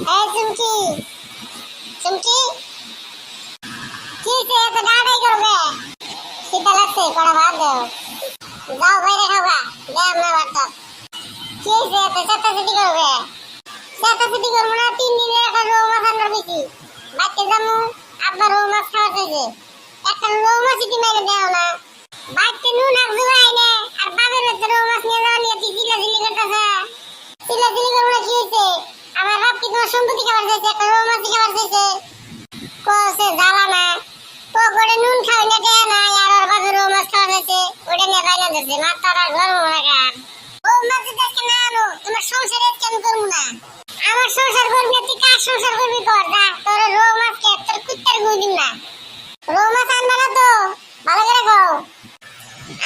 এই চুমকি চুমকি কি সে এত ডাড়াই করবে শীতল লাগছে কড়া ভাত দাও যাও বাইরে খাওয়া দে আমরা ভাতটা কি সে এত চাটাচাটি করবে চাটাচাটি করবো না 3 দিনে একটা রৌ মাছ আনার বেশি বাইতে যাবো আব্বা রৌ মাছ খাওয়া চাইছে একটা রৌ মাছ ইতি মেরে দেও না বাইতে নুন আর জুয়াই নে আর বাবের হচ্ছে রৌ মাছ নিয়ে যাওয়া নিয়ে চিলাচিলি করতেছে চিলাচিলি করবো না কি হয়েছে আমার বাপ কি তোমার সম্পত্তি খাবার চাইছে একটা রৌ মাছ খাবার চাইছে কসে জ্বালা না তো করে নুন খাওয়া না দেয় না আর ওর বাবু রৌ মাছ খাওয়া চাইছে ওটা নিয়ে বাইনা দিচ্ছে মাথাটা গরম হয়ে গেল রৌ মাছ দেখে না আনো তোমার সংসারে কেন করবো না আমার সংসার করবি তুই কার সংসার করবি কর যা তোর রৌ মাছ কে তোর কুত্তার গুই দিন না রৌ মাছ আনবা না তো ভালো করে খাও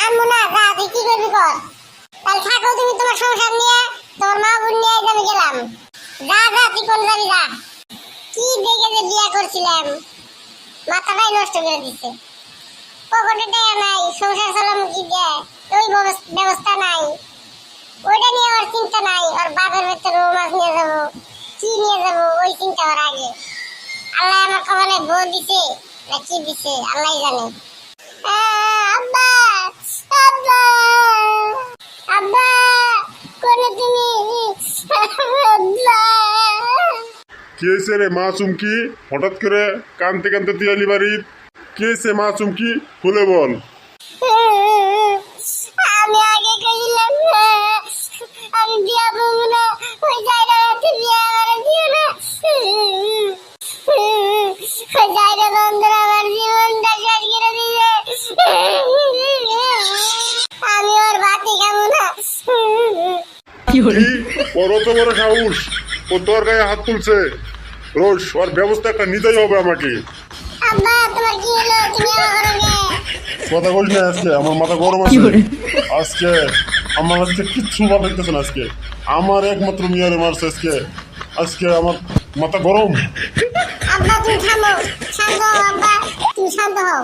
আনবো না যা তুই কি করবি কর তাহলে থাকো তুমি তোমার সংসার নিয়ে তোমার মা বোন নিয়ে আমি গেলাম যা যা তুই কোন যাবি যা কি দেখে যে বিয়া করছিলাম মাথাটাই নষ্ট করে দিচ্ছে পকেটে টাকা নাই সংসার চালাম কি দিয়ে ওই ব্যবস্থা নাই ওইটা নিয়ে ওর চিন্তা নাই ওর বাপের ভেতরে রৌ মাছ নিয়ে যাবো কি নিয়ে যাবো ওই চিন্তা ওর আগে আল্লাহ আমার কপালে বউ দিছে না কি দিছে আল্লাহ জানে আব্বা আব্বা আব্বা কোনে তুমি আব্বা কি হয়েছে রে মা চুমকি হঠাৎ করে কানতে কানতে তুই আলি বাড়ি কি হয়েছে মা চুমকি খুলে বল আমি আগে কইলাম আমি বিয়া করব না ওই জায়গাতে বিয়া করে দিও না ওই জায়গা বন্ধুর আমার জীবনটা শেষ করে দিবে আমি ওর বাতি খাবো না কি ওর তো বড় সাহস ও তোর গায়ে হাত তুলছে রোজ ওর ব্যবস্থা একটা নিতেই হবে আমাকে আব্বা তোমার কি হলো তুমি আমার ঘরে কথা বলিস না আজকে আমার মাথা গরম আছে আজকে আমার আজকে কিচ্ছু ভালো লাগতেছে না আজকে আমার একমাত্র মেয়ারে মারছে আজকে আজকে আমার মাথা গরম আব্বা তুমি থামো শান্ত হও আব্বা তুমি শান্ত হও